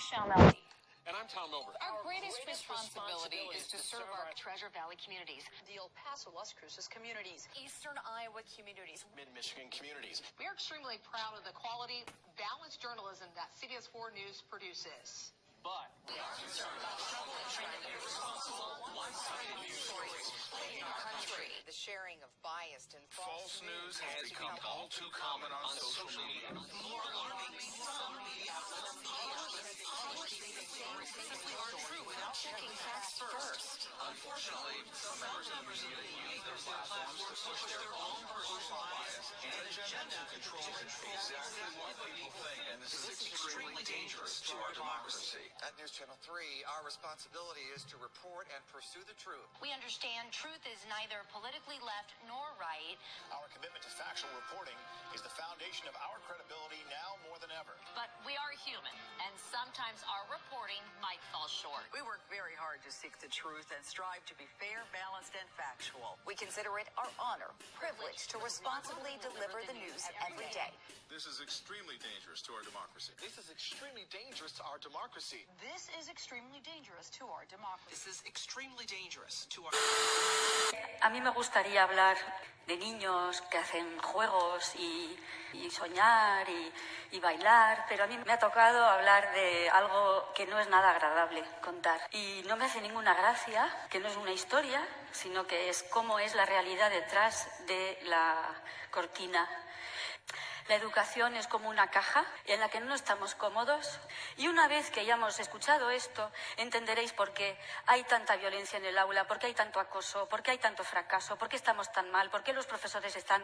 Michelle Melby. And I'm Tom Milberg. Our greatest responsibility is to serve our Treasure Valley communities, the El Paso, Las Cruces communities, Eastern Iowa communities, Mid-Michigan communities. We are extremely proud of the quality, balanced journalism that CBS 4 News produces. But we are concerned about trouble and trying to be responsible, one-sided news stories in our country. The sharing of biased and false news has become all too common on social media. More alarming, some media outlets simply aren't true without checking facts first. Unfortunately, some members of the media use their platforms to push their own personal bias and agenda to control exactly what people think, and this is extremely dangerous to our democracy. At News Channel 3, our responsibility is to report and pursue the truth. We understand truth is neither politically left nor right. Our commitment to factual reporting is the foundation of our credibility now more than ever. But we are human, and sometimes our reporting might fall short. We work very hard to seek the truth and strive to be fair, balanced, and factual. We consider it our honor, privilege to responsibly deliver the news every day. This is extremely dangerous to our democracy. This is extremely dangerous to our democracy. This is extremely dangerous to our democracy. This is extremely dangerous to our... A mí me gustaría hablar de niños que hacen juegos y soñar y bailar, pero a mí me ha tocado hablar de algo que no es nada agradable contar. Y no me hace ninguna gracia, que no es una historia, sino que es cómo es la realidad detrás de la cortina. La educación es como una caja en la que no estamos cómodos y una vez que hayamos escuchado esto entenderéis por qué hay tanta violencia en el aula, por qué hay tanto acoso, por qué hay tanto fracaso, por qué estamos tan mal, por qué los profesores están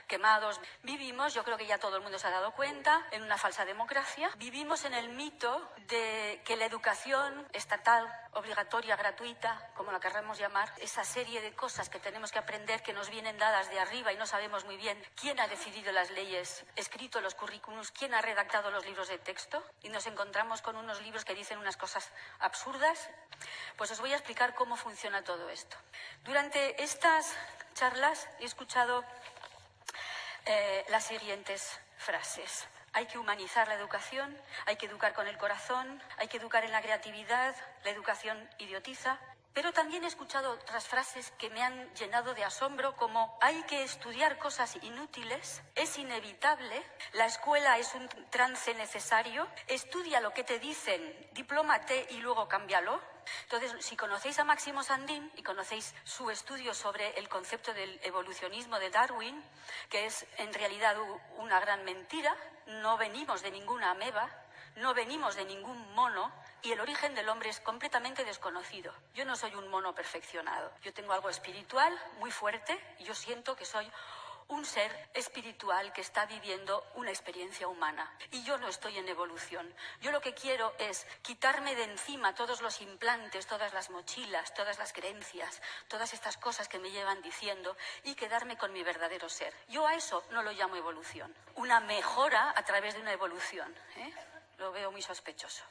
quemados. Vivimos, yo creo que ya todo el mundo se ha dado cuenta, en una falsa democracia. Vivimos en el mito de que la educación estatal, obligatoria, gratuita, como la querramos llamar, esa serie de cosas que tenemos que aprender que nos vienen dadas de arriba y no sabemos muy bien quién ha decidido las leyes, escrito los currículums, quién ha redactado los libros de texto, y nos encontramos con unos libros que dicen unas cosas absurdas. Pues os voy a explicar cómo funciona todo esto. Durante estas charlas he escuchado las siguientes frases. Hay que humanizar la educación, hay que educar con el corazón, hay que educar en la creatividad, la educación idiotiza. Pero también he escuchado otras frases que me han llenado de asombro, como hay que estudiar cosas inútiles, es inevitable, la escuela es un trance necesario, estudia lo que te dicen, diplómate y luego cámbialo. Entonces, si conocéis a Máximo Sandín y conocéis su estudio sobre el concepto del evolucionismo de Darwin, que es en realidad una gran mentira, no venimos de ninguna ameba, no venimos de ningún mono, y el origen del hombre es completamente desconocido. Yo no soy un mono perfeccionado. Yo tengo algo espiritual muy fuerte y yo siento que soy un ser espiritual que está viviendo una experiencia humana. Y yo no estoy en evolución. Yo lo que quiero es quitarme de encima todos los implantes, todas las mochilas, todas las creencias, todas estas cosas que me llevan diciendo y quedarme con mi verdadero ser. Yo a eso no lo llamo evolución. Una mejora a través de una evolución, ¿eh? Lo veo muy sospechoso.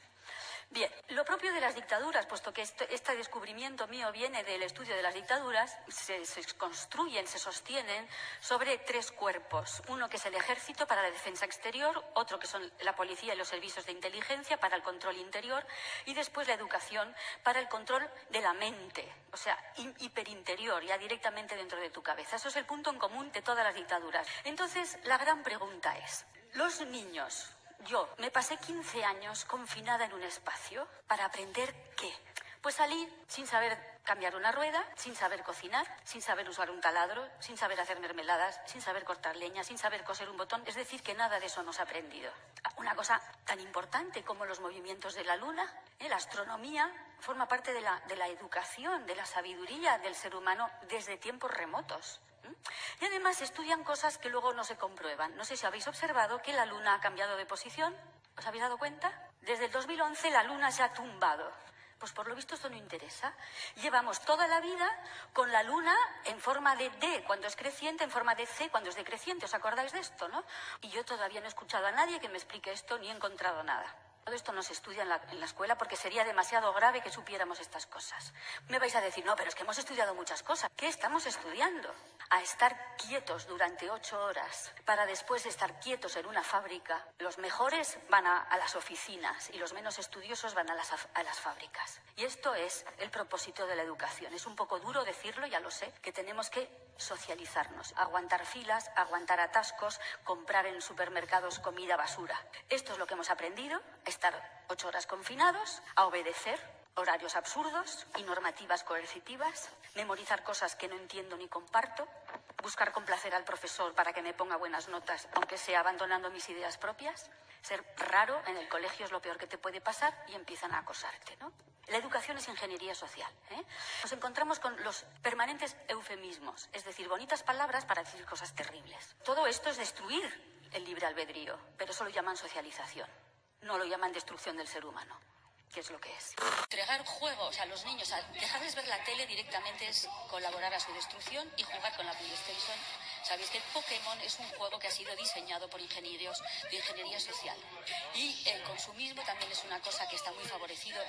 Bien, lo propio de las dictaduras, puesto que este descubrimiento mío viene del estudio de las dictaduras, se construyen, se sostienen sobre tres cuerpos. Uno que es el ejército para la defensa exterior, otro que son la policía y los servicios de inteligencia para el control interior y después la educación para el control de la mente, o sea, hiperinterior, ya directamente dentro de tu cabeza. Eso es el punto en común de todas las dictaduras. Entonces, la gran pregunta es, los niños... Yo me pasé 15 años confinada en un espacio para aprender ¿qué? Pues salir sin saber cambiar una rueda, sin saber cocinar, sin saber usar un taladro, sin saber hacer mermeladas, sin saber cortar leña, sin saber coser un botón. Es decir, que nada de eso hemos aprendido. Una cosa tan importante como los movimientos de la luna, la astronomía, forma parte de la educación, de la sabiduría del ser humano desde tiempos remotos. Y además estudian cosas que luego no se comprueban. No sé si habéis observado que la luna ha cambiado de posición. ¿Os habéis dado cuenta? Desde el 2011 la luna se ha tumbado. Pues por lo visto esto no interesa. Llevamos toda la vida con la luna en forma de D cuando es creciente, en forma de C cuando es decreciente. ¿Os acordáis de esto, no? Y yo todavía no he escuchado a nadie que me explique esto ni he encontrado nada. Todo esto no se estudia en la escuela porque sería demasiado grave que supiéramos estas cosas. Me vais a decir, no, pero es que hemos estudiado muchas cosas. ¿Qué estamos estudiando? A estar quietos durante 8 horas para después estar quietos en una fábrica. Los mejores van a las oficinas y los menos estudiosos van a las fábricas. Y esto es el propósito de la educación. Es un poco duro decirlo, ya lo sé, que tenemos que socializarnos, aguantar filas, aguantar atascos, comprar en supermercados comida basura. Esto es lo que hemos aprendido, a estar 8 horas confinados, a obedecer horarios absurdos y normativas coercitivas, memorizar cosas que no entiendo ni comparto, buscar complacer al profesor para que me ponga buenas notas, aunque sea abandonando mis ideas propias. Ser raro en el colegio es lo peor que te puede pasar y empiezan a acosarte, ¿no? La educación es ingeniería social, ¿eh? Nos encontramos con los permanentes eufemismos, es decir, bonitas palabras para decir cosas terribles. Todo esto es destruir el libre albedrío, pero eso lo llaman socialización, no lo llaman destrucción del ser humano, que es lo que es. Entregar juegos a los niños, a dejarles ver la tele directamente es colaborar a su destrucción y jugar con la PlayStation. Sabéis que el Pokémon es un juego que ha sido diseñado por ingenieros de ingeniería social. Y el consumismo también es una cosa que está muy favorecido.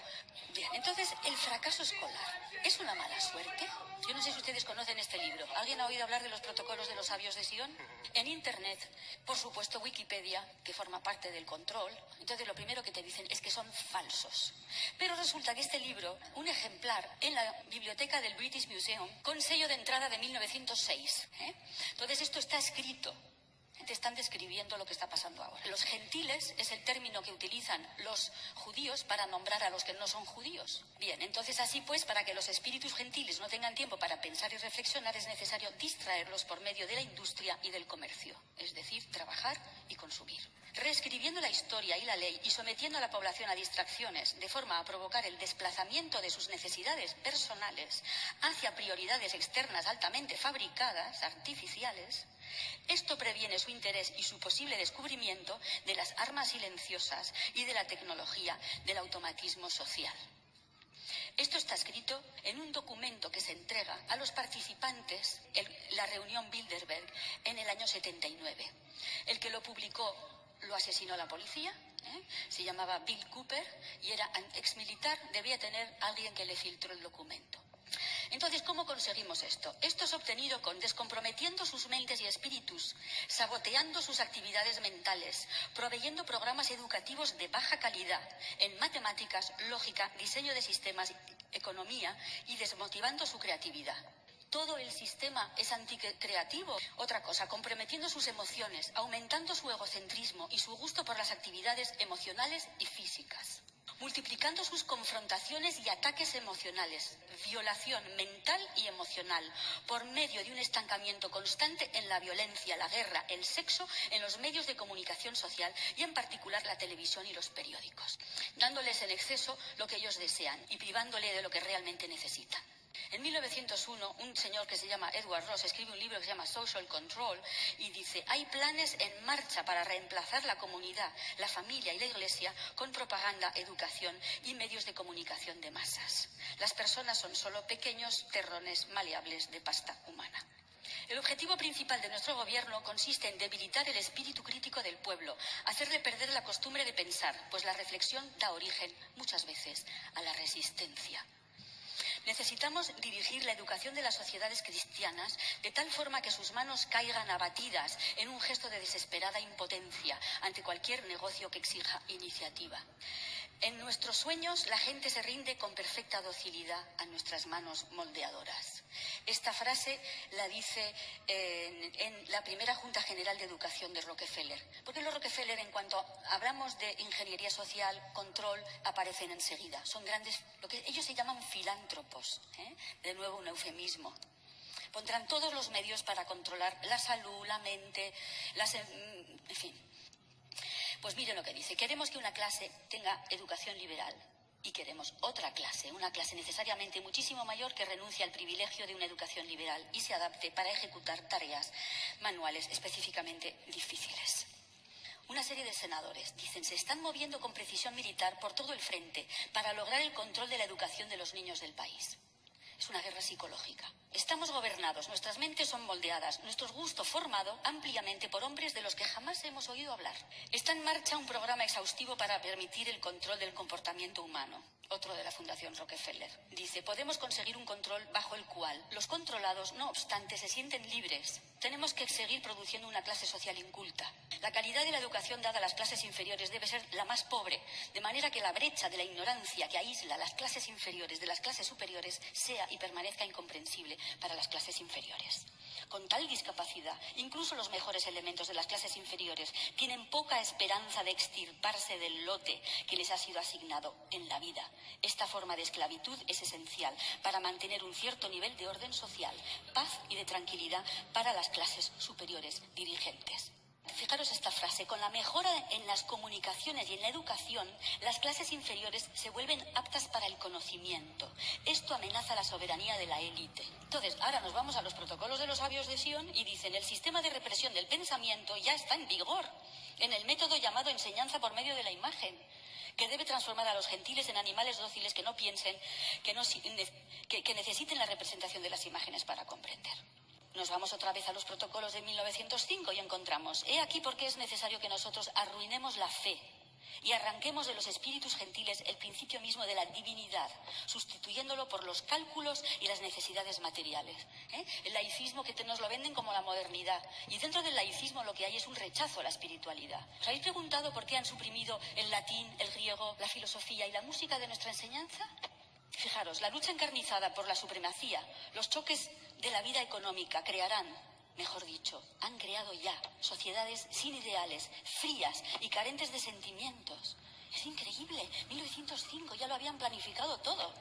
Bien, entonces, ¿el fracaso escolar es una mala suerte? Yo no sé si ustedes conocen este libro. ¿Alguien ha oído hablar de los protocolos de los sabios de Sion? En Internet, por supuesto, Wikipedia, que forma parte del control, entonces lo primero que te dicen es que son falsos. Pero resulta que este libro, un ejemplar en la biblioteca del British Museum, con sello de entrada de 1906, Entonces esto está escrito. Te están describiendo lo que está pasando ahora. Los gentiles es el término que utilizan los judíos para nombrar a los que no son judíos. Bien, entonces así pues, para que los espíritus gentiles no tengan tiempo para pensar y reflexionar, es necesario distraerlos por medio de la industria y del comercio, es decir, trabajar y consumir. Reescribiendo la historia y la ley y sometiendo a la población a distracciones de forma a provocar el desplazamiento de sus necesidades personales hacia prioridades externas altamente fabricadas, artificiales, esto previene su interés y su posible descubrimiento de las armas silenciosas y de la tecnología del automatismo social. Esto está escrito en un documento que se entrega a los participantes en la reunión Bilderberg en el año 79. El que lo publicó lo asesinó la policía, se llamaba Bill Cooper y era exmilitar, debía tener alguien que le filtró el documento. Entonces, ¿cómo conseguimos esto? Esto es obtenido con descomprometiendo sus mentes y espíritus, saboteando sus actividades mentales, proveyendo programas educativos de baja calidad en matemáticas, lógica, diseño de sistemas, economía y desmotivando su creatividad. Todo el sistema es anticreativo. Otra cosa, comprometiendo sus emociones, aumentando su egocentrismo y su gusto por las actividades emocionales y físicas. Multiplicando sus confrontaciones y ataques emocionales, violación mental y emocional, por medio de un estancamiento constante en la violencia, la guerra, el sexo, en los medios de comunicación social y en particular la televisión y los periódicos, dándoles en exceso lo que ellos desean y privándole de lo que realmente necesitan. En 1901, un señor que se llama Edward Ross escribe un libro que se llama Social Control y dice: hay planes en marcha para reemplazar la comunidad, la familia y la iglesia con propaganda, educación y medios de comunicación de masas. Las personas son solo pequeños terrones maleables de pasta humana. El objetivo principal de nuestro gobierno consiste en debilitar el espíritu crítico del pueblo, hacerle perder la costumbre de pensar, pues la reflexión da origen, muchas veces, a la resistencia. Necesitamos dirigir la educación de las sociedades cristianas de tal forma que sus manos caigan abatidas en un gesto de desesperada impotencia ante cualquier negocio que exija iniciativa. En nuestros sueños la gente se rinde con perfecta docilidad a nuestras manos moldeadoras. Esta frase la dice en la primera Junta General de Educación de Rockefeller. Porque los Rockefeller, en cuanto hablamos de ingeniería social, control, aparecen enseguida. Son grandes, lo que ellos se llaman filántropos, de nuevo un eufemismo. Pondrán todos los medios para controlar la salud, la mente, en fin. Pues miren lo que dice: queremos que una clase tenga educación liberal y queremos otra clase, una clase necesariamente muchísimo mayor que renuncie al privilegio de una educación liberal y se adapte para ejecutar tareas manuales específicamente difíciles. Una serie de senadores dicen: se están moviendo con precisión militar por todo el frente para lograr el control de la educación de los niños del país. Es una guerra psicológica. Estamos gobernados, nuestras mentes son moldeadas, nuestro gusto formado ampliamente por hombres de los que jamás hemos oído hablar. Está en marcha un programa exhaustivo para permitir el control del comportamiento humano. Otro de la Fundación Rockefeller. Dice, podemos conseguir un control bajo el cual los controlados, no obstante, se sienten libres. Tenemos que seguir produciendo una clase social inculta. La calidad de la educación dada a las clases inferiores debe ser la más pobre, de manera que la brecha de la ignorancia que aísla las clases inferiores de las clases superiores sea y permanezca incomprensible para las clases inferiores. Con tal discapacidad, incluso los mejores elementos de las clases inferiores tienen poca esperanza de extirparse del lote que les ha sido asignado en la vida. Esta forma de esclavitud es esencial para mantener un cierto nivel de orden social, paz y de tranquilidad para las clases superiores dirigentes. Fijaros esta frase, con la mejora en las comunicaciones y en la educación, las clases inferiores se vuelven aptas para el conocimiento. Esto amenaza la soberanía de la élite. Entonces, ahora nos vamos a los protocolos de los sabios de Sion y dicen, el sistema de represión del pensamiento ya está en vigor, en el método llamado enseñanza por medio de la imagen, que debe transformar a los gentiles en animales dóciles que no piensen, que necesiten la representación de las imágenes para comprender. Nos vamos otra vez a los protocolos de 1905 y encontramos, he aquí por qué es necesario que nosotros arruinemos la fe y arranquemos de los espíritus gentiles el principio mismo de la divinidad, sustituyéndolo por los cálculos y las necesidades materiales. El laicismo que nos lo venden como la modernidad, y dentro del laicismo lo que hay es un rechazo a la espiritualidad. ¿Os habéis preguntado por qué han suprimido el latín, el griego, la filosofía y la música de nuestra enseñanza? Fijaros, la lucha encarnizada por la supremacía, los choques de la vida económica crearán, mejor dicho, han creado ya sociedades sin ideales, frías y carentes de sentimientos. Es increíble, 1905 ya lo habían planificado todo.